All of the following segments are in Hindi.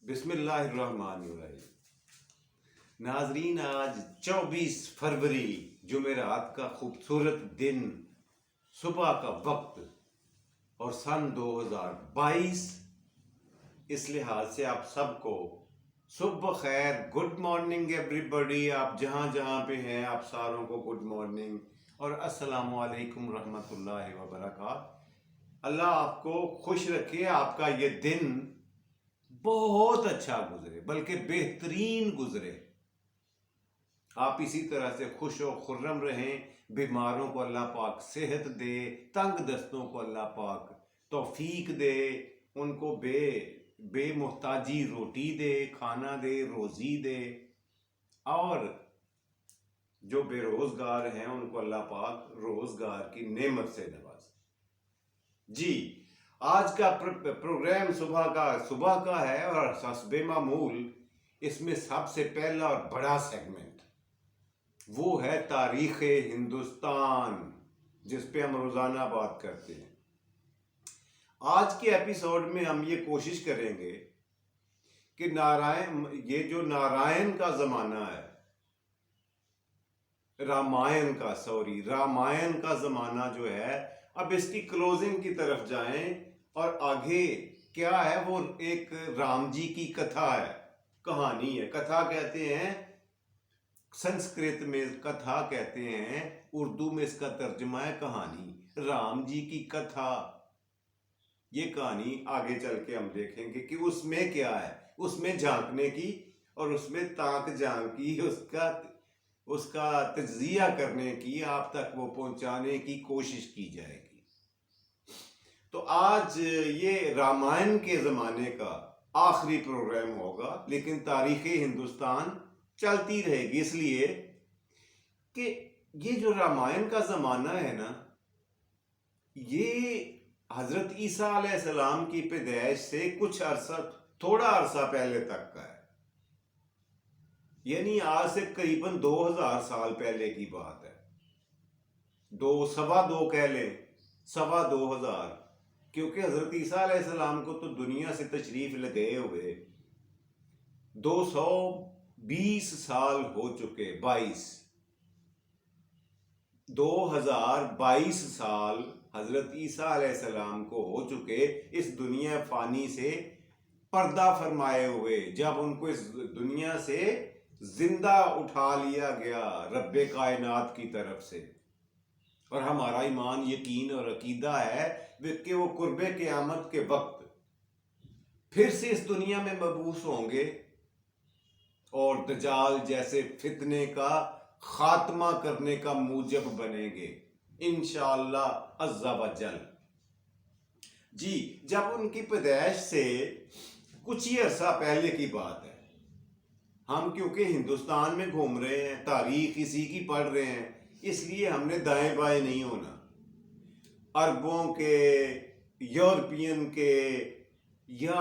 बिस्मिल्लाहिर्रहमानिर्रहीम। नाजरीन, आज 24 फरवरी जुमेरात का खूबसूरत दिन, सुबह का वक्त और सन 2022। इस लिहाज से आप सबको सुबह खैर, गुड मॉर्निंग एवरीबॉडी। आप जहाँ जहाँ पे हैं आप सारों को गुड मॉर्निंग और अस्सलामु अलैकुम रहमतुल्लाहि व बरकातहू। अल्लाह आपको खुश रखे, आपका ये दिन बहुत अच्छा गुजरे, बल्कि बेहतरीन गुजरे। आप इसी तरह से खुश और खुर्रम रहें। बीमारों को अल्लाह पाक सेहत दे, तंग दस्तों को अल्लाह पाक तौफीक दे, उनको बेमुहताजी रोटी दे, खाना दे, रोज़ी दे, और जो बेरोज़गार हैं उनको अल्लाह पाक रोज़गार की नेमत से नवाजे। जी, आज का प्रोग्राम सुबह का है और हस्बे मामूल इसमें सबसे पहला और बड़ा सेगमेंट वो है तारीख़ हिंदुस्तान, जिस पे हम रोज़ाना बात करते हैं। आज के एपिसोड में हम ये कोशिश करेंगे कि ये जो नारायण का ज़माना है, रामायण का ज़माना जो है, अब इसकी क्लोजिंग की तरफ जाएं और आगे क्या है, वो एक राम जी की कथा है, कहानी है। कथा कहते हैं, संस्कृत में कथा कहते हैं, उर्दू में इसका तर्जुमा है कहानी। राम जी की कथा, ये कहानी आगे चल के हम देखेंगे कि उसमें क्या है, उसमें झांकने की और उसमें ताक झांकी, उसका तज्जिया करने की, आप तक वो पहुंचाने की कोशिश की जाएगी। तो आज ये रामायण के ज़माने का आखिरी प्रोग्राम होगा, लेकिन तारीख़ हिंदुस्तान चलती रहेगी, इसलिए कि ये जो रामायण का ज़माना है ना, ये हज़रत ईसा अलैहिस्सलाम की पैदाइश से थोड़ा अरसा पहले तक का है। यानी आज से करीबन 2000 साल पहले की बात है। सवा दो कह लें, 2000, क्योंकि हज़रत ईसा अलैहिस्सलाम को तो दुनिया से तशरीफ़ ले गए हुए 220 साल हो चुके। 2022 साल हज़रत ईसा अलैहिस्सलाम को हो चुके इस दुनिया फ़ानी से पर्दा फरमाए हुए, जब उनको इस दुनिया से जिंदा उठा लिया गया रब्बे कायनात की तरफ से। और हमारा ईमान, यकीन और अकीदा है कि वो कुर्बे क़यामत के वक्त फिर से इस दुनिया में मबूस होंगे और दज्जाल जैसे फितने का खात्मा करने का मूजब बनेंगे, इंशाअल्लाह अज़्ज़ा वजल। जी, जब उनकी पैदाइश से कुछ ही अरसा पहले की बात है। हम क्योंकि हिंदुस्तान में घूम रहे हैं, तारीख इसी की पढ़ रहे हैं, इसलिए हमने दाएं बाएं नहीं होना। अरबों के, यूरोपियन के या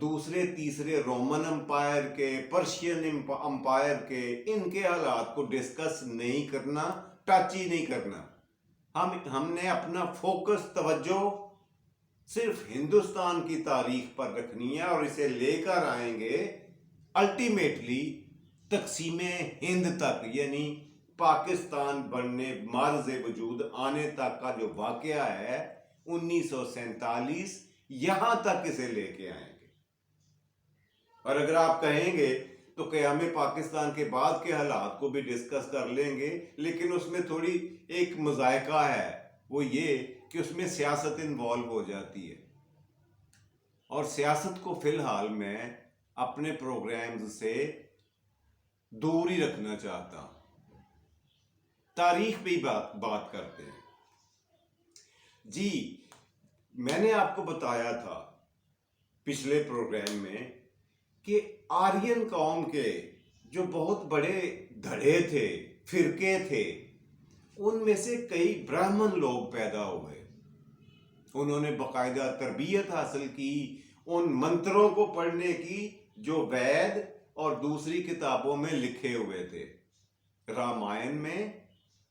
दूसरे तीसरे रोमन एम्पायर के, पर्शियन एम्पायर के, इनके हालात को डिस्कस नहीं करना, टच ही नहीं करना। हमने अपना फोकस, तवज्जो सिर्फ हिंदुस्तान की तारीख पर रखनी है और इसे लेकर आएंगे अल्टीमेटली तकसीमे हिंद तक, यानी पाकिस्तान बनने, मार्ज़ वजूद आने तक का जो वाक़या है 1947, यहाँ तक इसे लेके आएंगे। और अगर आप कहेंगे तो क़याम पाकिस्तान के बाद के हालात को भी डिस्कस कर लेंगे, लेकिन उसमें थोड़ी एक मज़ायका है, वो ये कि उसमें सियासत इन्वॉल्व हो जाती है, और सियासत को फ़िलहाल मैं अपने प्रोग्राम्स से दूर ही रखना चाहता हूँ। तारीख पे ही बात करते हैं। जी, मैंने आपको बताया था पिछले प्रोग्राम में कि आर्यन कौम के जो बहुत बड़े धड़े थे, फिरके थे, उनमें से कई ब्राह्मण लोग पैदा हुए। उन्होंने बाकायदा तरबियत हासिल की उन मंत्रों को पढ़ने की जो वेद और दूसरी किताबों में लिखे हुए थे, रामायण में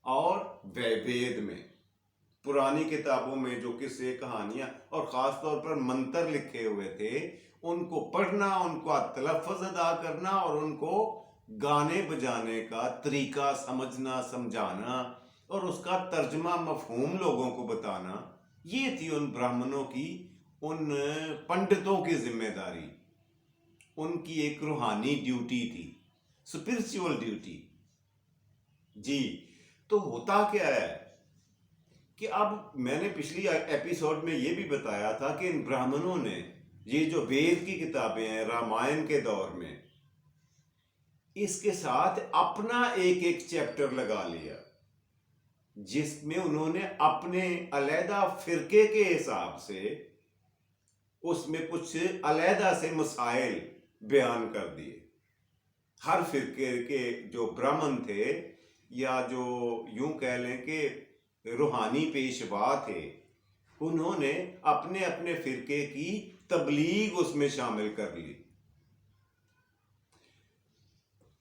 और वेद में। पुरानी किताबों में जो किस्से, कहानियां और ख़ास तौर पर मंत्र लिखे हुए थे, उनको पढ़ना, उनको तलफ़्फ़ुज़ अदा करना और उनको गाने बजाने का तरीका समझना, समझाना और उसका तर्जमा मफ़हूम लोगों को बताना, ये थी उन ब्राह्मणों की, उन पंडितों की जिम्मेदारी। उनकी एक रूहानी ड्यूटी थी, स्पिरिचुअल ड्यूटी। जी, तो होता क्या है कि अब मैंने पिछली एपिसोड में ये भी बताया था कि इन ब्राह्मणों ने ये जो वेद की किताबें हैं रामायण के दौर में, इसके साथ अपना एक एक चैप्टर लगा लिया, जिसमें उन्होंने अपने अलहदा फिरके के हिसाब से उसमें कुछ अलहदा से मसाइल बयान कर दिए। हर फिरके के जो ब्राह्मण थे या जो यूं कह लें कि रूहानी पेशवा थे, उन्होंने अपने अपने फिरके की तबलीग उसमें शामिल कर ली।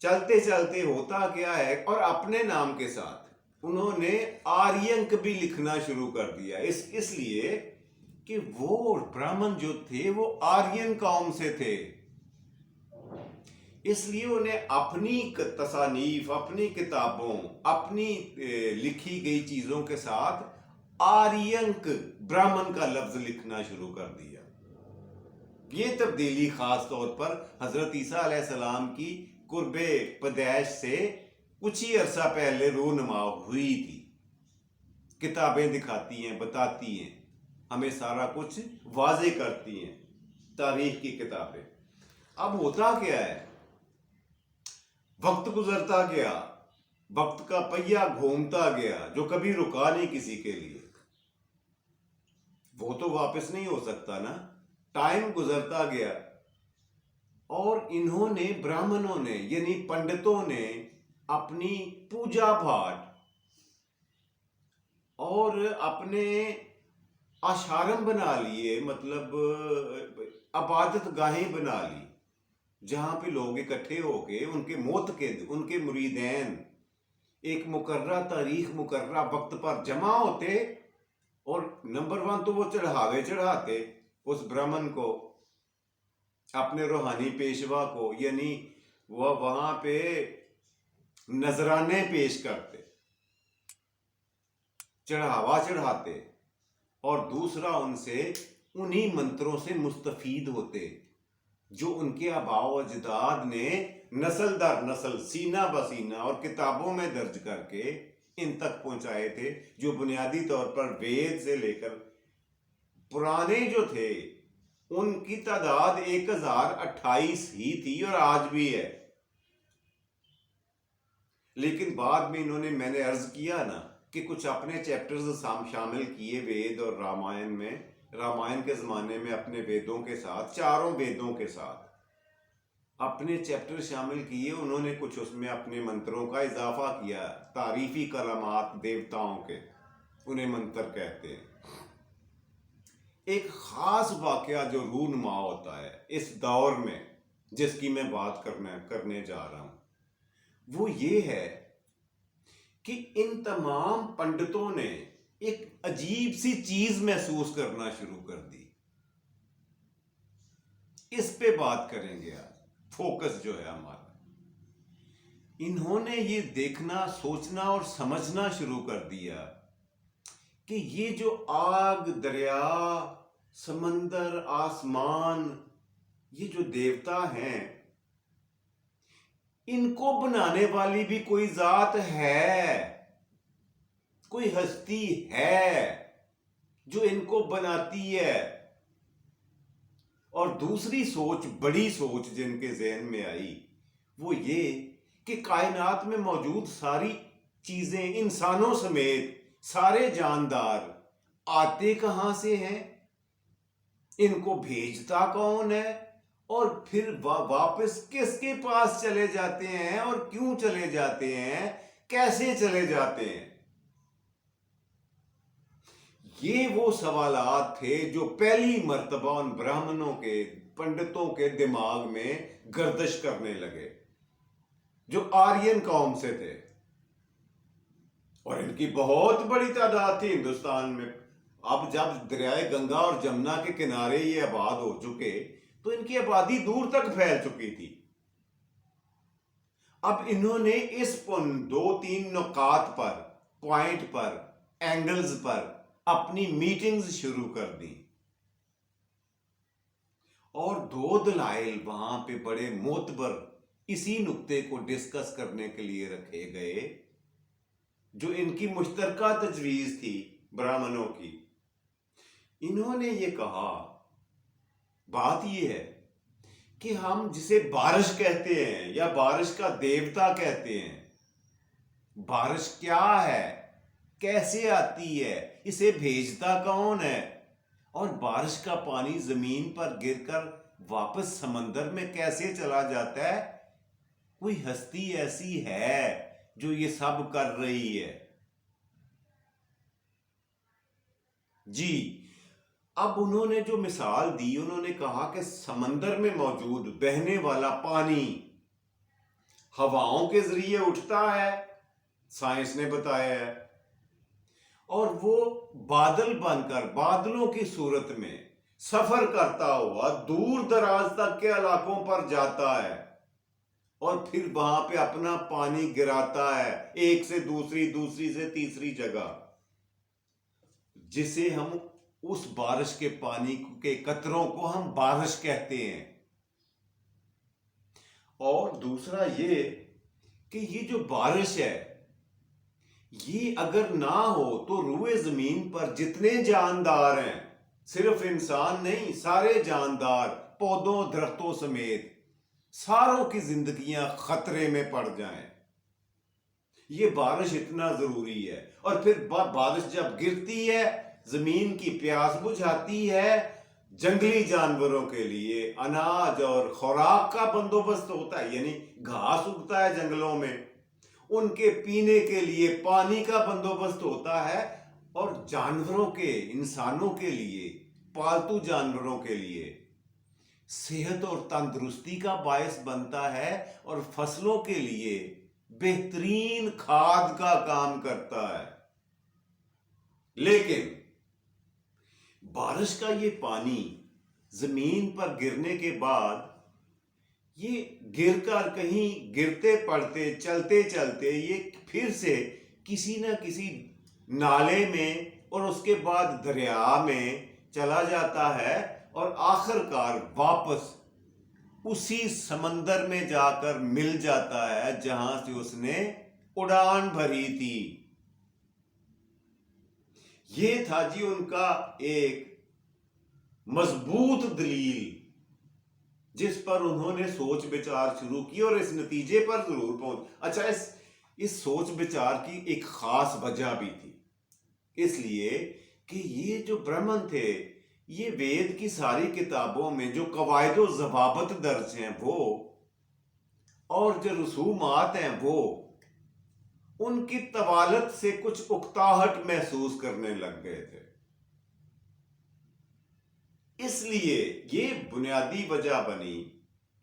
चलते चलते होता क्या है, और अपने नाम के साथ उन्होंने आर्यंक भी लिखना शुरू कर दिया, इसलिए कि वो ब्राह्मण जो थे वो आर्यन कौम से थे, इसलिए उन्हें अपनी तसानीफ, अपनी किताबों, अपनी लिखी गई चीजों के साथ आर्यंक ब्राह्मण का लफ्ज लिखना शुरू कर दिया। ये तब्दीली खास तौर पर हजरत ईसा अलैहिस्सलाम की कुर्बे पैदाइश से कुछ ही अरसा पहले रूनुमा हुई थी। किताबें दिखाती हैं, बताती हैं, हमें सारा कुछ वाजे करती हैं, तारीख की किताबें। अब होता क्या है, वक्त गुजरता गया, वक्त का पहिया घूमता गया, जो कभी रुका नहीं किसी के लिए, वो तो वापस नहीं हो सकता ना। टाइम गुजरता गया और इन्होंने, ब्राह्मणों ने यानी पंडितों ने, अपनी पूजा पाठ और अपने आशारम बना लिए, मतलब अबादत गाहें बना ली, जहां पे लोग इकट्ठे होके उनके मोतकिद, उनके मुरीदैन एक मुकर्रा तारीख, मुकर्रा वक्त पर जमा होते और नंबर 1 तो वो चढ़ाते उस ब्राह्मण को, अपने रूहानी पेशवा को, यानी वह वहां पे नजराने पेश करते, चढ़ावा चढ़ाते, और दूसरा उनसे उन्हीं मंत्रों से मुस्तफीद होते जो उनके आबाओ अजदाद ने नस्ल दर नस्ल, सीना बसीना और किताबों में दर्ज करके इन तक पहुंचाए थे, जो बुनियादी तौर पर वेद से लेकर पुराने जो थे उनकी तादाद 1028 ही थी और आज भी है। लेकिन बाद में इन्होंने, मैंने अर्ज किया ना कि कुछ अपने चैप्टर्स शामिल किए वेद और रामायण में। रामायण के ज़माने में अपने वेदों के साथ, चारों वेदों के साथ अपने चैप्टर शामिल किए उन्होंने। कुछ उसमें अपने मंत्रों का इजाफा किया, तारीफी कलामात देवताओं के, उन्हें मंत्र कहते हैं। एक ख़ास वाक़या जो रूनुमा होता है इस दौर में, जिसकी मैं बात करने जा रहा हूँ, वो ये है कि इन तमाम पंडितों ने एक अजीब सी चीज महसूस करना शुरू कर दी। इस पे बात करेंगे आज, फोकस जो है हमारा। इन्होंने ये देखना, सोचना और समझना शुरू कर दिया कि ये जो आग, दरिया, समंदर, आसमान, ये जो देवता हैं, इनको बनाने वाली भी कोई जात है, कोई हस्ती है जो इनको बनाती है। और दूसरी सोच, बड़ी सोच जिनके ज़हन में आई, वो ये कि कायनात में मौजूद सारी चीजें, इंसानों समेत सारे जानदार आते कहां से हैं, इनको भेजता कौन है, और फिर वापस किसके पास चले जाते हैं, और क्यों चले जाते हैं, कैसे चले जाते हैं। ये वो सवालात थे जो पहली मर्तबा उन ब्राह्मणों के, पंडितों के दिमाग में गर्दिश करने लगे, जो आर्यन कौम से थे। और इनकी बहुत बड़ी तादाद थी हिंदुस्तान में। अब जब दरियाए गंगा और जमुना के किनारे ये आबाद हो चुके, तो इनकी आबादी दूर तक फैल चुकी थी। अब इन्होंने इस दो तीन नुकात पर, पॉइंट पर, एंगल्स पर अपनी मीटिंग्स शुरू कर दी और दो दलाइल वहां पे बड़े मोतबर इसी नुक्ते को डिस्कस करने के लिए रखे गए, जो इनकी मुश्तरका तजवीज थी ब्राह्मणों की। इन्होंने ये कहा, बात ये है कि हम जिसे बारिश कहते हैं या बारिश का देवता कहते हैं, बारिश क्या है, कैसे आती है, इसे भेजता कौन है, और बारिश का पानी जमीन पर गिरकर वापस समंदर में कैसे चला जाता है, कोई हस्ती ऐसी है जो ये सब कर रही है। जी, अब उन्होंने जो मिसाल दी, उन्होंने कहा कि समंदर में मौजूद बहने वाला पानी हवाओं के जरिए उठता है, साइंस ने बताया है, और वो बादल बनकर बादलों की सूरत में सफर करता हुआ दूर दराज तक के इलाकों पर जाता है और फिर वहां पे अपना पानी गिराता है, एक से दूसरी, दूसरी से तीसरी जगह, जिसे हम उस बारिश के पानी के कतरों को हम बारिश कहते हैं। और दूसरा ये कि ये जो बारिश है, ये अगर ना हो तो रूए जमीन पर जितने जानदार हैं, सिर्फ इंसान नहीं, सारे जानदार, पौधों दरख्तों समेत सारों की जिंदगियां खतरे में पड़ जाएं। ये बारिश इतना जरूरी है। और फिर बारिश जब गिरती है, जमीन की प्यास बुझाती है, जंगली जानवरों के लिए अनाज और खुराक का बंदोबस्त होता है, यानी घास उगता है जंगलों में, उनके पीने के लिए पानी का बंदोबस्त होता है, और जानवरों के, इंसानों के लिए, पालतू जानवरों के लिए सेहत और तंदुरुस्ती का बायस बनता है, और फसलों के लिए बेहतरीन खाद का काम करता है। लेकिन बारिश का ये पानी जमीन पर गिरने के बाद, ये गिरकर कहीं गिरते पड़ते, चलते चलते ये फिर से किसी न किसी नाले में और उसके बाद दरिया में चला जाता है, और आखिरकार वापस उसी समंदर में जाकर मिल जाता है जहां से उसने उड़ान भरी थी। ये था जी उनका एक मजबूत दलील, जिस पर उन्होंने सोच विचार शुरू की और इस नतीजे पर जरूर पहुंच। अच्छा, इस सोच विचार की एक खास वजह भी थी, इसलिए कि ये जो ब्राह्मण थे, ये वेद की सारी किताबों में जो कवायद व ज़वाबित दर्ज हैं वो, और जो रसूमात हैं वो, उनकी तवालत से कुछ उकताहट महसूस करने लग गए थे। इसलिए ये बुनियादी वजह बनी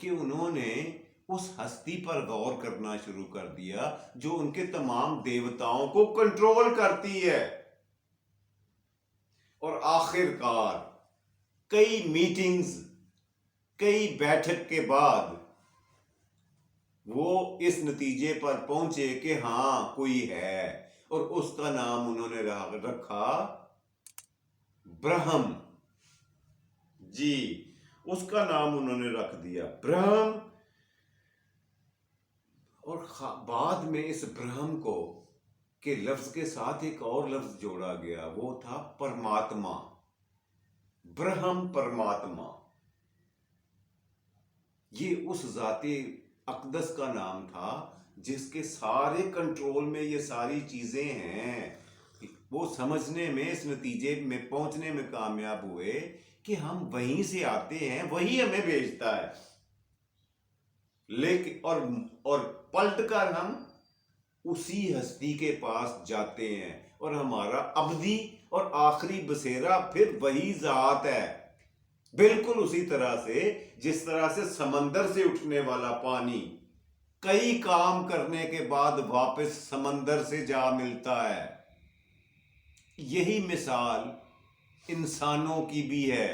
कि उन्होंने उस हस्ती पर गौर करना शुरू कर दिया जो उनके तमाम देवताओं को कंट्रोल करती है। और आखिरकार कई मीटिंग्स, कई बैठक के बाद वो इस नतीजे पर पहुंचे कि हां कोई है, और उसका नाम उन्होंने रखा ब्रह्म। जी, उसका नाम उन्होंने रख दिया ब्रह्म। और बाद में इस ब्रह्म को के लफ्ज के साथ एक और लफ्ज जोड़ा गया, वो था परमात्मा। ब्रह्म परमात्मा, ये उस जाते अकदस का नाम था जिसके सारे कंट्रोल में ये सारी चीजें हैं। वो समझने में, इस नतीजे में पहुंचने में कामयाब हुए कि हम वहीं से आते हैं, वही हमें भेजता है। लेकिन और पलटकर हम उसी हस्ती के पास जाते हैं, और हमारा अबदी और आखिरी बसेरा फिर वही जात है। बिल्कुल उसी तरह से जिस तरह से समंदर से उठने वाला पानी कई काम करने के बाद वापस समंदर से जा मिलता है, यही मिसाल इंसानों की भी है।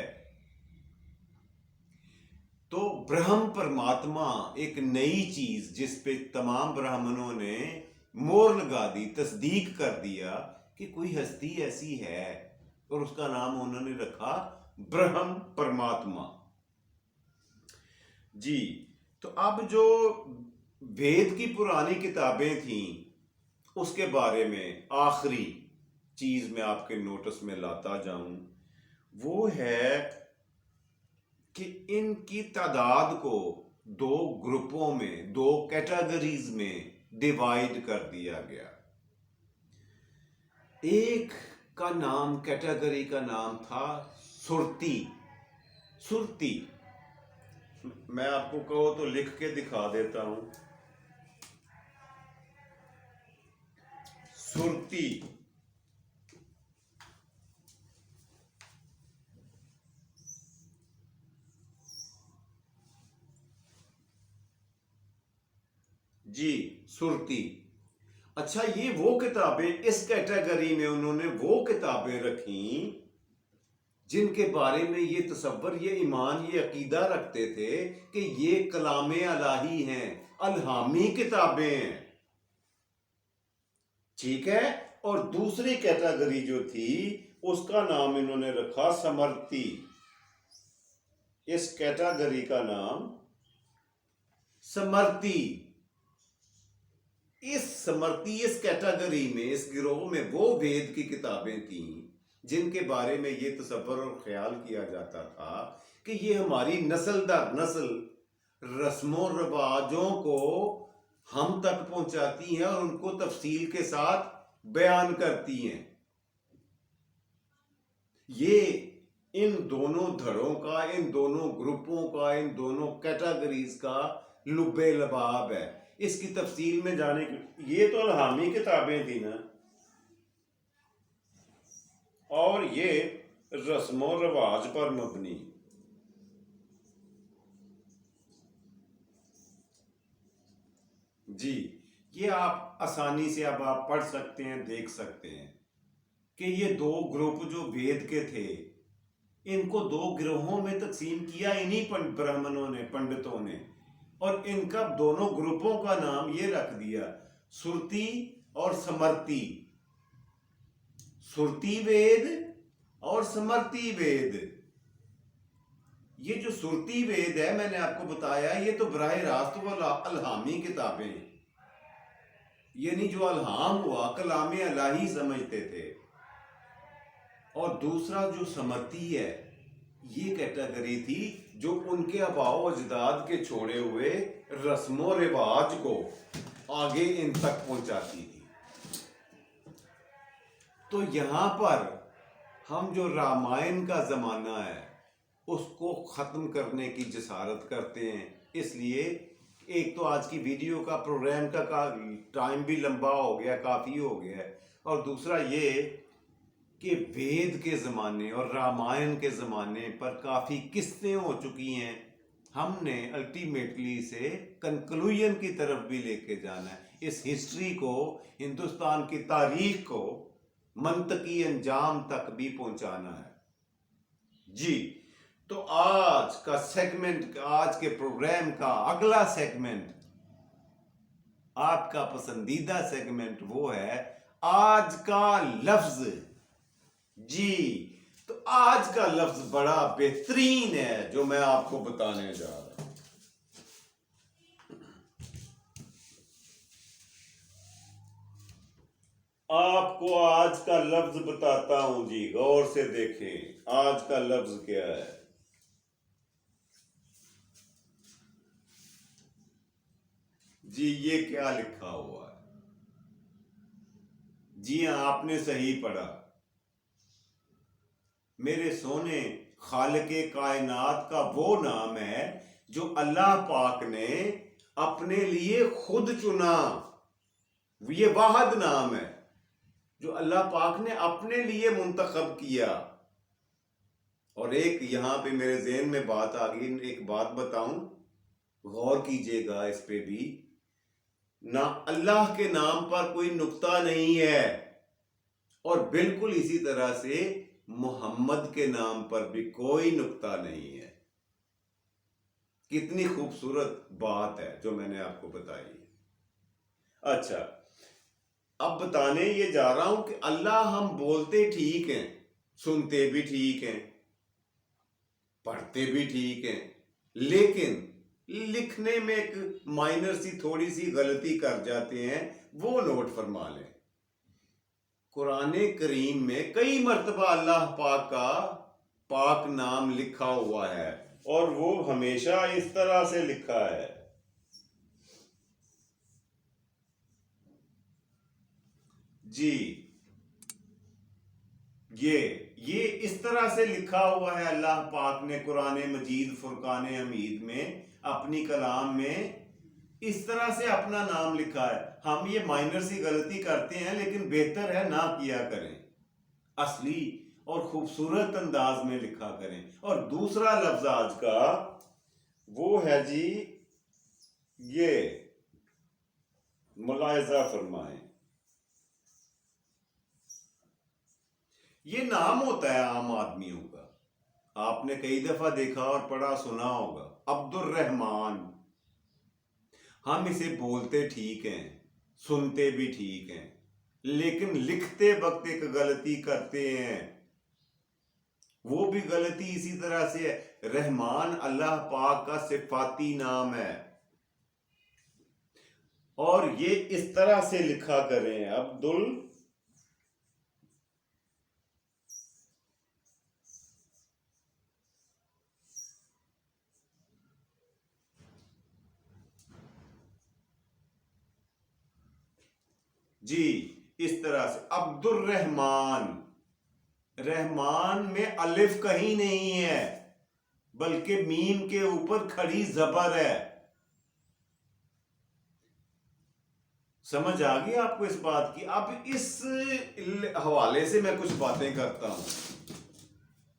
तो ब्रह्म परमात्मा एक नई चीज जिस पे तमाम ब्राह्मणों ने मोहर लगा दी, तस्दीक कर दिया कि कोई हस्ती ऐसी है, और उसका नाम उन्होंने रखा ब्रह्म परमात्मा। जी, तो अब जो वेद की पुरानी किताबें थीं उसके बारे में आखिरी चीज मैं आपके नोटिस में लाता जाऊं, वो है कि इनकी तादाद को दो ग्रुपों में, दो कैटेगरीज में डिवाइड कर दिया गया। एक का नाम, कैटेगरी का नाम था सुरती। सुरती मैं आपको कहो तो लिख के दिखा देता हूं। सुरती जी, सुरती। अच्छा, ये वो किताबें, इस कैटेगरी में उन्होंने वो किताबें रखी जिनके बारे में ये तसव्वुर, ये ईमान, ये अकीदा रखते थे कि ये कलामे अलाही हैं, अल्हामी किताबें हैं। ठीक है। और दूसरी कैटेगरी जो थी उसका नाम इन्होंने रखा समर्ती। इस कैटेगरी का नाम समर्ती। इस कैटेगरी में, इस गिरोह में वो वेद की किताबें थीं जिनके बारे में ये तसव्वुर और ख्याल किया जाता था कि ये हमारी नस्ल दर नस्ल रस्मों रिवाजों को हम तक पहुंचाती हैं और उनको तफसील के साथ बयान करती हैं। ये इन दोनों धड़ों का, इन दोनों ग्रुपों का, इन दोनों कैटेगरीज का लुब्बे लबाब है। इसकी तफसील में जाने की, ये तो अल्हामी किताबें थी ना, और ये रस्मों रिवाज पर मबनी। जी, ये आप आसानी से अब आप पढ़ सकते हैं, देख सकते हैं कि ये दो ग्रुप जो वेद के थे, इनको दो गिरोहों में तकसीम किया इन्हीं ब्राह्मणों ने, पंडितों ने, और इनका दोनों ग्रुपों का नाम ये रख दिया, सुरती और समर्ती। सुरती वेद और समर्ती वेद। ये जो सुरती वेद है, मैंने आपको बताया, ये तो बराह रास्त वाला अल्हामी किताबें, यानी जो अल्हाम हुआ कलामे अलाही समझते थे। और दूसरा जो समर्ती है, ये कैटेगरी थी जो उनके आबाओ अजदाद के छोड़े हुए रस्मों रिवाज को आगे इन तक पहुंचाती थी। तो यहां पर हम जो रामायण का जमाना है उसको खत्म करने की जसारत करते हैं। इसलिए एक तो आज की वीडियो का, प्रोग्राम का टाइम भी लंबा हो गया, काफी हो गया है, और दूसरा ये कि वेद के ज़माने और रामायण के ज़माने पर काफ़ी किस्सें हो चुकी हैं। हमने अल्टीमेटली इसे कंक्लूजन की तरफ भी लेके जाना है। इस हिस्ट्री को, हिंदुस्तान की तारीख को मंतकी अंजाम तक भी पहुंचाना है। जी, तो आज का सेगमेंट, आज के प्रोग्राम का अगला सेगमेंट, आपका पसंदीदा सेगमेंट, वो है आज का लफ्ज। जी, तो आज का लफ्ज बड़ा बेहतरीन है जो मैं आपको बताने जा रहा हूं। आपको आज का लफ्ज बताता हूं जी, गौर से देखें आज का लफ्ज क्या है। जी, ये क्या लिखा हुआ है? जी हां, आपने सही पढ़ा। मेरे सोने, खालिके कायनात का वो नाम है जो अल्लाह पाक ने अपने लिए खुद चुना। ये वाहिद नाम है जो अल्लाह पाक ने अपने लिए मुंतखब किया। और एक यहां पे मेरे ज़हन में बात आ गई, एक बात बताऊं, गौर कीजिएगा इस पे भी। ना अल्लाह के नाम पर कोई नुक्ता नहीं है, और बिल्कुल इसी तरह से मोहम्मद के नाम पर भी कोई नुक्ता नहीं है। कितनी खूबसूरत बात है जो मैंने आपको बताई। अच्छा, अब बताने ये जा रहा हूं कि अल्लाह, हम बोलते ठीक हैं, सुनते भी ठीक हैं, पढ़ते भी ठीक हैं, लेकिन लिखने में एक माइनर सी थोड़ी सी गलती कर जाते हैं, वो नोट फरमा लें। कुराने करीम में कई मर्तबा अल्लाह पाक का पाक नाम लिखा हुआ है, और वो हमेशा इस तरह से लिखा है। जी, ये इस तरह से लिखा हुआ है, अल्लाह पाक ने कुरान मजीद फुरकान हमीद में अपनी कलाम में इस तरह से अपना नाम लिखा है। हम ये माइनर सी गलती करते हैं, लेकिन बेहतर है ना किया करें, असली और खूबसूरत अंदाज में लिखा करें। और दूसरा लफ्ज आज का वो है जी, ये मुलायजा फरमाएं। ये नाम होता है आम आदमियों का, आपने कई दफा देखा और पढ़ा सुना होगा, अब्दुल रहमान। हम इसे बोलते ठीक हैं, सुनते भी ठीक हैं, लेकिन लिखते वक्त एक गलती करते हैं। वो भी गलती इसी तरह से है। रहमान अल्लाह पाक का सिफाती नाम है, और ये इस तरह से लिखा करें, अब्दुल। जी, इस तरह से अब्दुल रहमान। रहमान में अलिफ कहीं नहीं है, बल्कि मीम के ऊपर खड़ी जबर है। समझ आ गई आपको इस बात की? अब इस हवाले से मैं कुछ बातें करता हूं,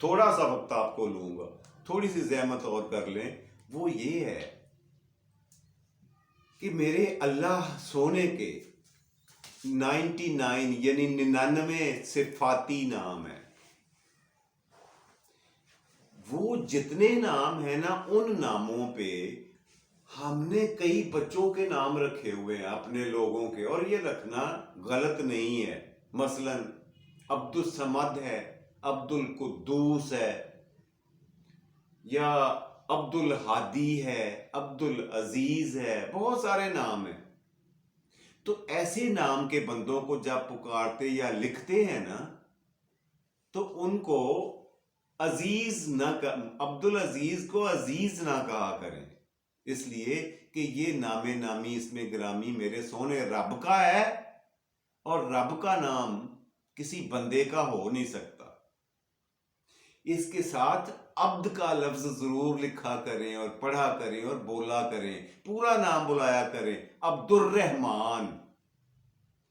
थोड़ा सा वक्त आपको लूंगा, थोड़ी सी जहमत और कर लें। वो ये है कि मेरे अल्लाह सोने के 99 यानी 99 सिफाती नाम है। वो जितने नाम है ना, उन नामों पे हमने कई बच्चों के नाम रखे हुए हैं अपने लोगों के, और ये रखना गलत नहीं है। मसलन अब्दुल समद है, अब्दुल कुद्दूस है, या अब्दुल हादी है, अब्दुल अजीज है, बहुत सारे नाम हैं। तो ऐसे नाम के बंदों को जब पुकारते या लिखते हैं ना, तो उनको अजीज ना अब्दुल अजीज को अजीज ना कहा करें, इसलिए कि ये नामे नामी इसमें ग्रामी मेरे सोने रब का है, और रब का नाम किसी बंदे का हो नहीं सकता। इसके साथ अब्द का लफ्ज जरूर लिखा करें और पढ़ा करें और बोला करें, पूरा नाम बुलाया करें, अब्दुल रहमान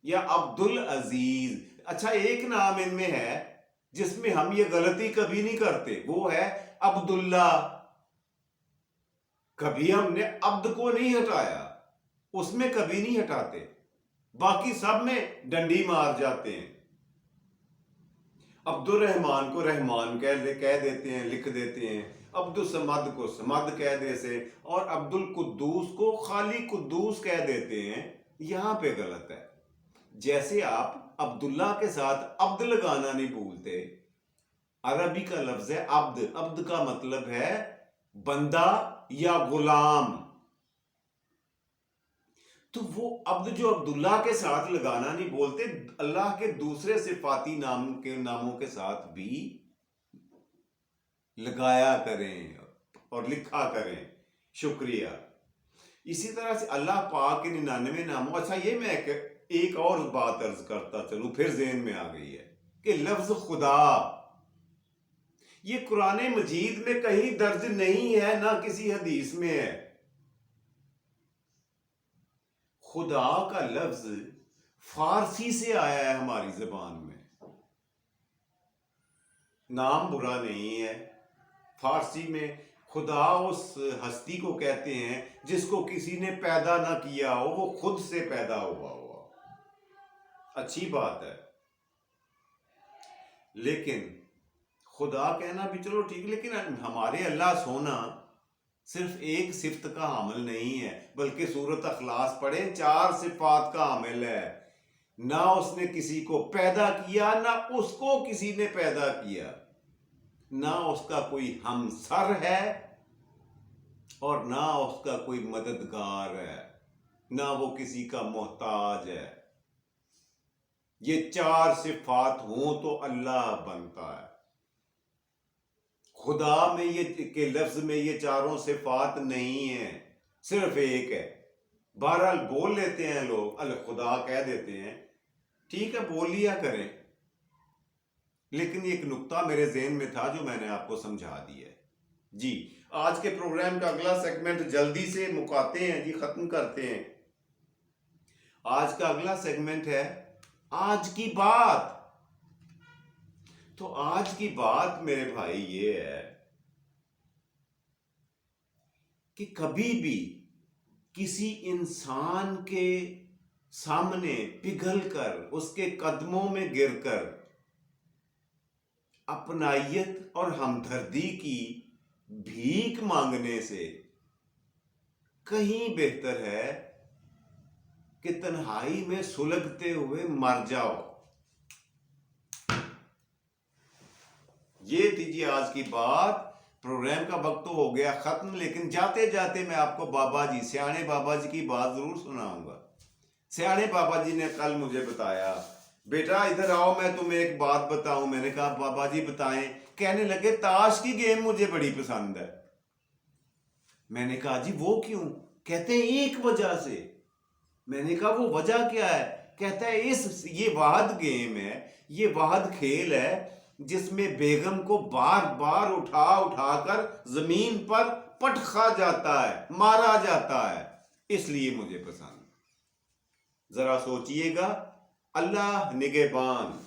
या अब्दुल अजीज। अच्छा, एक नाम इनमें है जिसमें हम ये गलती कभी नहीं करते, वो है अब्दुल्ला। कभी हमने अब्द को नहीं हटाया, उसमें कभी नहीं हटाते, बाकी सब में डंडी मार जाते हैं। अब्दुल रहमान को रहमान कह देते हैं, लिख देते हैं। अब्दुल समद को समद कह देते, और अब्दुल कुद्दूस को खाली कुद्दूस कह देते हैं। यहां पे गलत है। जैसे आप अब्दुल्ला के साथ अब्द लगाना नहीं भूलते, अरबी का लफ्ज है अब्द। अब्द का मतलब है बंदा या गुलाम। तो वो अब्द जो अब्दुल्ला के साथ लगाना नहीं बोलते, अल्लाह के दूसरे सिफाती नामों के साथ भी लगाया करें और लिखा करें। शुक्रिया। इसी तरह से अल्लाह पाक के 99 नामों। अच्छा, ये मैं एक और बात अर्ज करता चलूं, फिर ज़हन में आ गई है कि लफ्ज खुदा ये कुरान मजीद में कहीं दर्ज नहीं है, ना किसी हदीस में है। खुदा का लफ्ज फारसी से आया है हमारी जबान में। नाम बुरा नहीं है, फारसी में खुदा उस हस्ती को कहते हैं जिसको किसी ने पैदा ना किया हो, वो खुद से पैदा हुआ हो। अच्छी बात है, लेकिन खुदा कहना भी चलो ठीक, लेकिन हमारे अल्लाह सोना सिर्फ एक सिफ्त का हामिल नहीं है, बल्कि सूरत अखलास पढ़े 4 सिफात का हामिल है। ना उसने किसी को पैदा किया, ना उसको किसी ने पैदा किया, ना उसका कोई हमसर है और ना उसका कोई मददगार है, ना वो किसी का मोहताज है। ये 4 सिफात हों तो अल्लाह बनता है। खुदा में ये के लफ्ज में ये चारों सिफात नहीं है, सिर्फ एक है। बहरहाल बोल लेते हैं लोग, अल खुदा कह देते हैं, ठीक है बोल लिया करें, लेकिन एक नुक्ता मेरे ज़हन में था जो मैंने आपको समझा दिया है। जी, आज के प्रोग्राम का अगला सेगमेंट जल्दी से मुकाते हैं जी, खत्म करते हैं। आज का अगला सेगमेंट है आज की बात। तो आज की बात मेरे भाई ये है कि कभी भी किसी इंसान के सामने पिघलकर, उसके कदमों में गिरकर अपनायत और हमदर्दी की भीख मांगने से कहीं बेहतर है कि तन्हाई में सुलगते हुए मर जाओ। ये थी जी आज की बात। प्रोग्राम का वक्त तो हो गया खत्म, लेकिन जाते जाते मैं आपको बाबा जी, सियाने बाबा जी की बात जरूर सुनाऊंगा। सियाने बाबा जी ने कल मुझे बताया, बेटा इधर आओ मैं तुम्हें एक बात बताऊं। मैंने कहा बाबा जी बताएं। कहने लगे ताश की गेम मुझे बड़ी पसंद है। मैंने कहा जी वो क्यों? कहते हैं एक वजह से। मैंने कहा वो वजह क्या है? कहता है ये वाहद गेम है, ये वाहद खेल है जिसमें बेगम को बार बार उठा उठाकर जमीन पर पटखा जाता है, मारा जाता है, इसलिए मुझे पसंद। जरा सोचिएगा। अल्लाह निगहबान।